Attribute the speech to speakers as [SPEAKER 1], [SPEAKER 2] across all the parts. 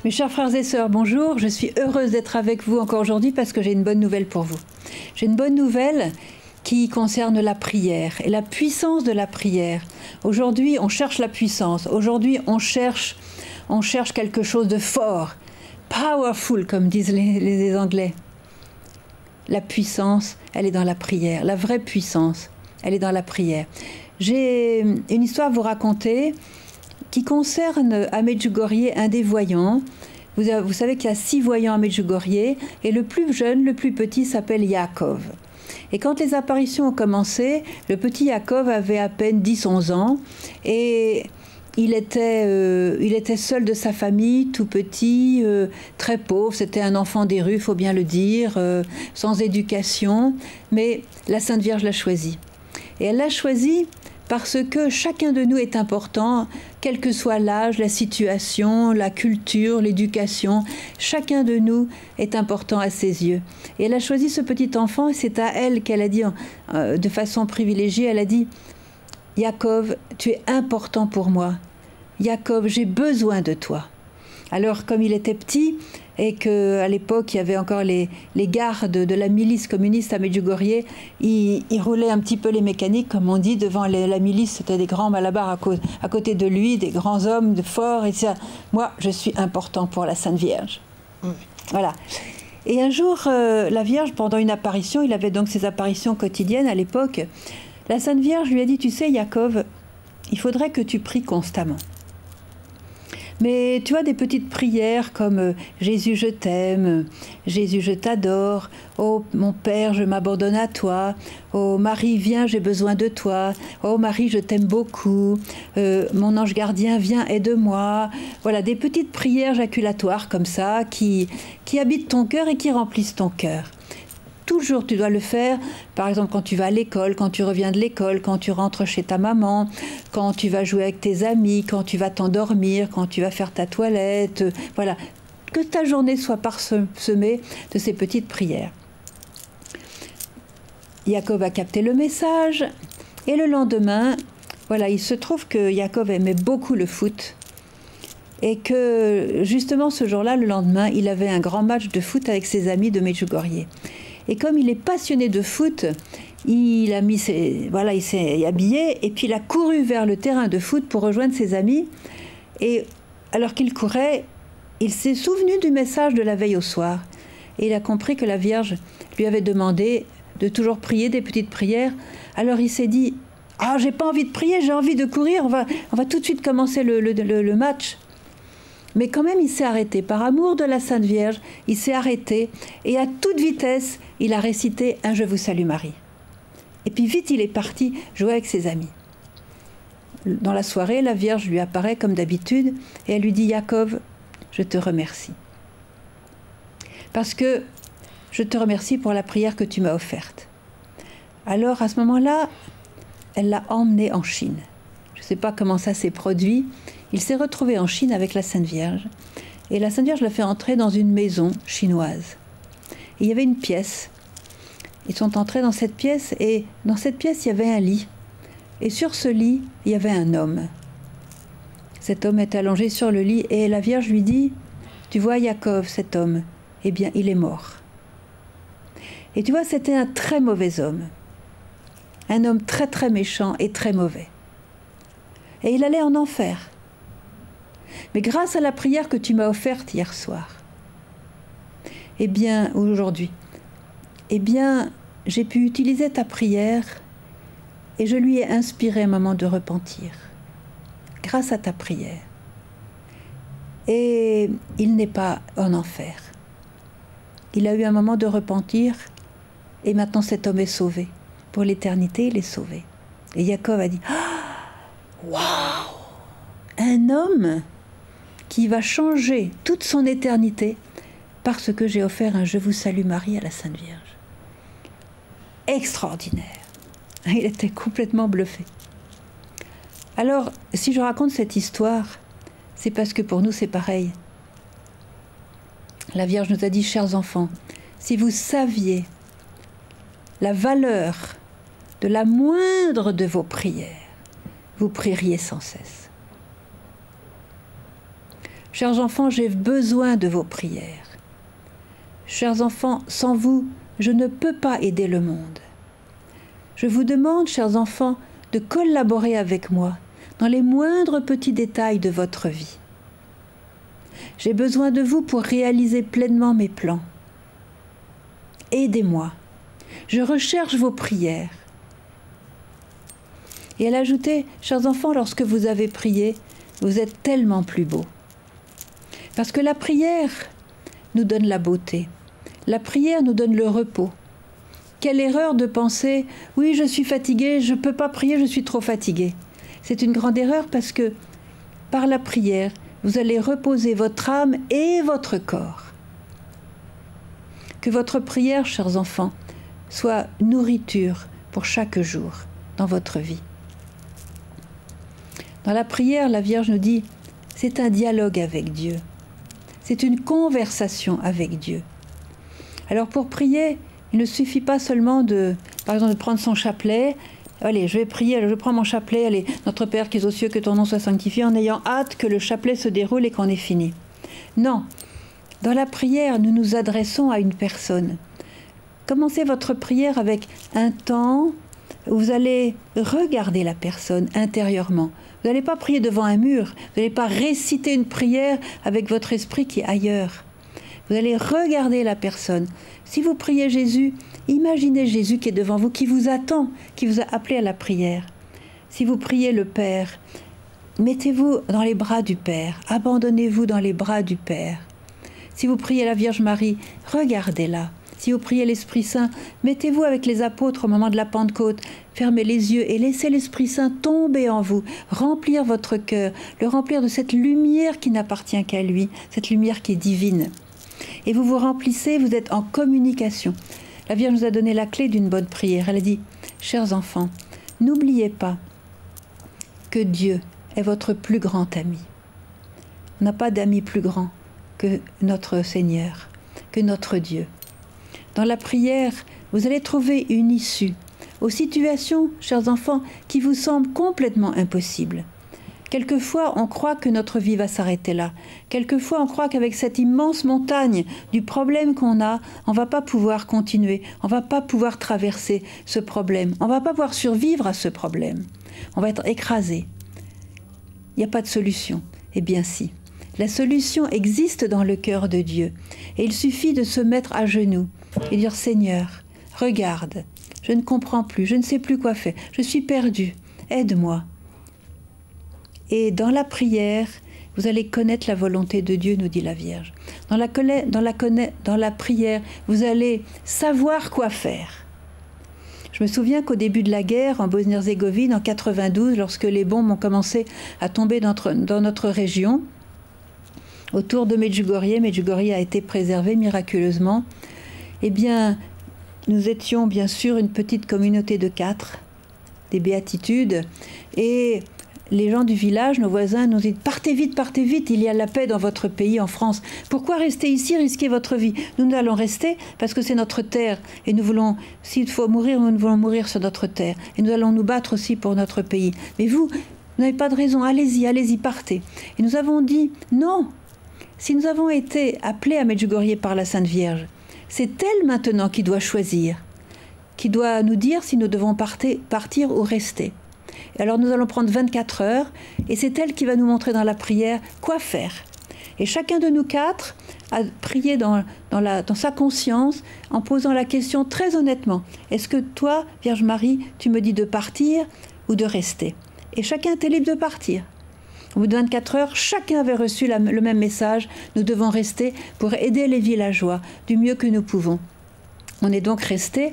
[SPEAKER 1] Mes chers frères et sœurs, bonjour. Je suis heureuse d'être avec vous encore aujourd'hui parce que j'ai une bonne nouvelle pour vous. J'ai une bonne nouvelle qui concerne la prière et la puissance de la prière. Aujourd'hui, on cherche la puissance. Aujourd'hui, on cherche quelque chose de fort. Powerful, comme disent les Anglais. La puissance, elle est dans la prière. La vraie puissance, elle est dans la prière. J'ai une histoire à vous raconter qui concerne à Medjugorje un des voyants. Vous savez qu'il y a 6 voyants à Medjugorje et le plus jeune, le plus petit, s'appelle Yakov. Et quand les apparitions ont commencé, le petit Yakov avait à peine 10-11 ans et il était seul de sa famille, tout petit, très pauvre. C'était un enfant des rues, il faut bien le dire, sans éducation. Mais la Sainte Vierge l'a choisi. Et elle l'a choisi parce que chacun de nous est important, quel que soit l'âge, la situation, la culture, l'éducation. Chacun de nous est important à ses yeux. Et elle a choisi ce petit enfant et c'est à elle qu'elle a dit, de façon privilégiée, elle a dit « Yakov, tu es important pour moi. Yakov, j'ai besoin de toi. » Alors, comme il était petit et qu'à l'époque, il y avait encore les gardes de la milice communiste à Medjugorje, il roulait un petit peu les mécaniques, comme on dit, devant la milice. C'était des grands malabars à côté de lui, des grands hommes forts. Et ça, moi, je suis important pour la Sainte Vierge. Voilà. Et un jour, la Vierge, pendant une apparition, il avait donc ses apparitions quotidiennes à l'époque, la Sainte Vierge lui a dit « Tu sais, Yakov, il faudrait que tu pries constamment. » Mais tu as des petites prières comme « Jésus, je t'aime »,« Jésus, je t'adore »,« Oh, mon Père, je m'abandonne à toi »,« Oh, Marie, viens, j'ai besoin de toi »,« Oh, Marie, je t'aime beaucoup »,« Mon ange gardien, viens, aide-moi ». Voilà, des petites prières jaculatoires comme ça qui habitent ton cœur et qui remplissent ton cœur. Toujours, tu dois le faire, par exemple, quand tu vas à l'école, quand tu reviens de l'école, quand tu rentres chez ta maman, quand tu vas jouer avec tes amis, quand tu vas t'endormir, quand tu vas faire ta toilette. Voilà, que ta journée soit parsemée de ces petites prières. Yakov a capté le message et le lendemain, voilà, il se trouve que Yakov aimait beaucoup le foot et que justement ce jour-là, le lendemain, il avait un grand match de foot avec ses amis de Medjugorje. Et comme il est passionné de foot, il s'est habillé et puis il a couru vers le terrain de foot pour rejoindre ses amis. Et alors qu'il courait, il s'est souvenu du message de la veille au soir. Et il a compris que la Vierge lui avait demandé de toujours prier des petites prières. Alors il s'est dit « Ah, j'ai pas envie de prier, j'ai envie de courir, on va tout de suite commencer le match ». Mais quand même, il s'est arrêté. Par amour de la Sainte Vierge, il s'est arrêté et à toute vitesse, il a récité un « Je vous salue Marie ». Et puis vite, il est parti jouer avec ses amis. Dans la soirée, la Vierge lui apparaît comme d'habitude et elle lui dit « Yakov, je te remercie. Parce que je te remercie pour la prière que tu m'as offerte. » Alors, à ce moment-là, elle l'a emmené en Chine. Je ne sais pas comment ça s'est produit. Il s'est retrouvé en Chine avec la Sainte Vierge. Et la Sainte Vierge l'a fait entrer dans une maison chinoise. Et il y avait une pièce. Ils sont entrés dans cette pièce et dans cette pièce, il y avait un lit. Et sur ce lit, il y avait un homme. Cet homme était allongé sur le lit et la Vierge lui dit « Tu vois, Yakov, cet homme, eh bien, il est mort. » Et tu vois, c'était un très mauvais homme. Un homme très très méchant et très mauvais. Et il allait en enfer. Mais grâce à la prière que tu m'as offerte hier soir, eh bien, ou aujourd'hui, eh bien, j'ai pu utiliser ta prière et je lui ai inspiré un moment de repentir, grâce à ta prière. Et il n'est pas en enfer. Il a eu un moment de repentir et maintenant cet homme est sauvé. Pour l'éternité, il est sauvé. Et Yakov a dit « Waouh ! Un homme qui va changer toute son éternité parce que j'ai offert un « Je vous salue Marie » à la Sainte Vierge. » Extraordinaire. Il était complètement bluffé. Alors, si je raconte cette histoire, c'est parce que pour nous, c'est pareil. La Vierge nous a dit « Chers enfants, si vous saviez la valeur de la moindre de vos prières, vous prieriez sans cesse. » Chers enfants, j'ai besoin de vos prières. Chers enfants, sans vous, je ne peux pas aider le monde. Je vous demande, chers enfants, de collaborer avec moi dans les moindres petits détails de votre vie. J'ai besoin de vous pour réaliser pleinement mes plans. Aidez-moi. Je recherche vos prières. Et elle ajoutait, chers enfants, lorsque vous avez prié, vous êtes tellement plus beaux. Parce que la prière nous donne la beauté. La prière nous donne le repos. Quelle erreur de penser, oui, je suis fatigué, je ne peux pas prier, je suis trop fatigué. C'est une grande erreur parce que par la prière, vous allez reposer votre âme et votre corps. Que votre prière, chers enfants, soit nourriture pour chaque jour dans votre vie. Dans la prière, la Vierge nous dit, c'est un dialogue avec Dieu. C'est une conversation avec Dieu. Alors pour prier, il ne suffit pas seulement par exemple, de prendre son chapelet. Allez, je vais prier, alors je prends mon chapelet, allez, Notre Père qui es aux cieux, que ton nom soit sanctifié, en ayant hâte que le chapelet se déroule et qu'on ait fini. Non, dans la prière, nous nous adressons à une personne. Commencez votre prière avec un temps où vous allez regarder la personne intérieurement. Vous n'allez pas prier devant un mur, vous n'allez pas réciter une prière avec votre esprit qui est ailleurs. Vous allez regarder la personne. Si vous priez Jésus, imaginez Jésus qui est devant vous, qui vous attend, qui vous a appelé à la prière. Si vous priez le Père, mettez-vous dans les bras du Père, abandonnez-vous dans les bras du Père. Si vous priez la Vierge Marie, regardez-la. Si vous priez l'Esprit Saint, mettez-vous avec les apôtres au moment de la Pentecôte, fermez les yeux et laissez l'Esprit Saint tomber en vous, remplir votre cœur, le remplir de cette lumière qui n'appartient qu'à lui, cette lumière qui est divine. Et vous vous remplissez, vous êtes en communication. La Vierge nous a donné la clé d'une bonne prière. Elle a dit, chers enfants, n'oubliez pas que Dieu est votre plus grand ami. On n'a pas d'ami plus grand que notre Seigneur, que notre Dieu. Dans la prière, vous allez trouver une issue aux situations, chers enfants, qui vous semblent complètement impossibles. Quelquefois, on croit que notre vie va s'arrêter là. Quelquefois, on croit qu'avec cette immense montagne du problème qu'on a, on ne va pas pouvoir continuer, on ne va pas pouvoir traverser ce problème, on ne va pas pouvoir survivre à ce problème. On va être écrasé. Il n'y a pas de solution. Eh bien si. La solution existe dans le cœur de Dieu. Et il suffit de se mettre à genoux et dire, Seigneur, regarde, je ne comprends plus, je ne sais plus quoi faire, je suis perdu, aide-moi. Et dans la prière, vous allez connaître la volonté de Dieu, nous dit la Vierge. Dans la prière, vous allez savoir quoi faire. Je me souviens qu'au début de la guerre, en Bosnie-Herzégovine, en 92, lorsque les bombes ont commencé à tomber dans notre région, autour de Medjugorje a été préservé miraculeusement, eh bien, nous étions bien sûr une petite communauté de 4, des béatitudes, et les gens du village, nos voisins, nous disent « Partez vite, il y a la paix dans votre pays, en France. Pourquoi rester ici, risquer votre vie ?» Nous allons rester parce que c'est notre terre. Et nous voulons, s'il faut mourir, nous voulons mourir sur notre terre. Et nous allons nous battre aussi pour notre pays. Mais vous n'avez pas de raison. Allez-y, partez. Et nous avons dit « Non. Si nous avons été appelés à Medjugorje par la Sainte Vierge, c'est elle maintenant qui doit choisir, qui doit nous dire si nous devons partir ou rester. » Et alors nous allons prendre 24 heures et c'est elle qui va nous montrer dans la prière quoi faire. Et chacun de nous 4 a prié dans sa conscience en posant la question très honnêtement. Est-ce que toi, Vierge Marie, tu me dis de partir ou de rester? Et chacun était libre de partir. Au bout de 24 heures, chacun avait reçu le même message. Nous devons rester pour aider les villageois du mieux que nous pouvons. On est donc restés.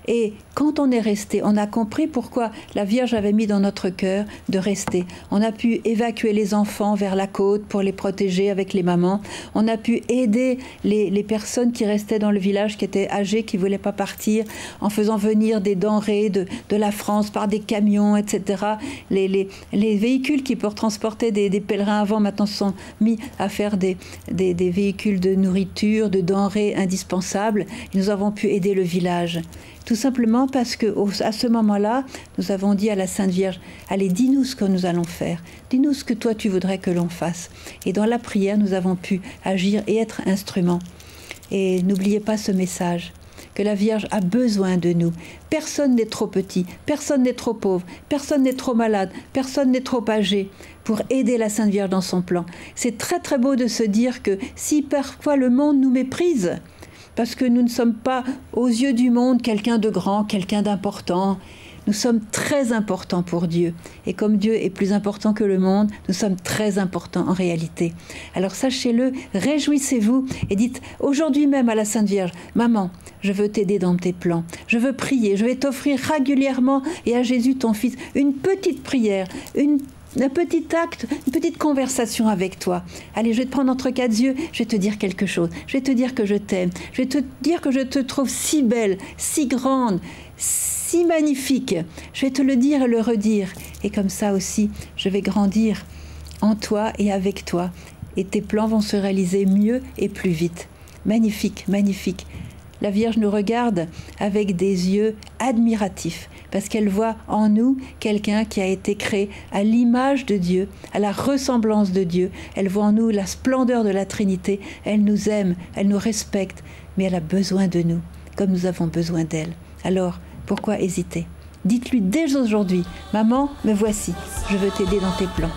[SPEAKER 1] Et quand on est resté, on a compris pourquoi la Vierge avait mis dans notre cœur de rester. On a pu évacuer les enfants vers la côte pour les protéger avec les mamans. On a pu aider les personnes qui restaient dans le village, qui étaient âgées, qui ne voulaient pas partir, en faisant venir des denrées de la France par des camions, etc. Les véhicules qui pour transporter des pèlerins avant, maintenant se sont mis à faire des véhicules de nourriture, de denrées indispensables. Et nous avons pu aider le village. Tout simplement parce qu'à ce moment-là, nous avons dit à la Sainte Vierge, allez, dis-nous ce que nous allons faire, dis-nous ce que toi tu voudrais que l'on fasse. Et dans la prière, nous avons pu agir et être instruments. Et n'oubliez pas ce message, que la Vierge a besoin de nous. Personne n'est trop petit, personne n'est trop pauvre, personne n'est trop malade, personne n'est trop âgé pour aider la Sainte Vierge dans son plan. C'est très très beau de se dire que si parfois le monde nous méprise, parce que nous ne sommes pas aux yeux du monde quelqu'un de grand, quelqu'un d'important, nous sommes très importants pour Dieu. Et comme Dieu est plus important que le monde, nous sommes très importants en réalité. Alors sachez-le, réjouissez-vous et dites aujourd'hui même à la Sainte Vierge, maman, je veux t'aider dans tes plans. Je veux prier, je vais t'offrir régulièrement et à Jésus ton Fils une petite prière, un petit acte, une petite conversation avec toi. Allez, je vais te prendre entre quatre yeux, je vais te dire quelque chose. Je vais te dire que je t'aime. Je vais te dire que je te trouve si belle, si grande, si magnifique. Je vais te le dire et le redire. Et comme ça aussi, je vais grandir en toi et avec toi. Et tes plans vont se réaliser mieux et plus vite. Magnifique, magnifique. La Vierge nous regarde avec des yeux admiratifs, parce qu'elle voit en nous quelqu'un qui a été créé à l'image de Dieu, à la ressemblance de Dieu. Elle voit en nous la splendeur de la Trinité. Elle nous aime, elle nous respecte, mais elle a besoin de nous, comme nous avons besoin d'elle. Alors, pourquoi hésiter? Dites-lui dès aujourd'hui, maman, me voici, je veux t'aider dans tes plans.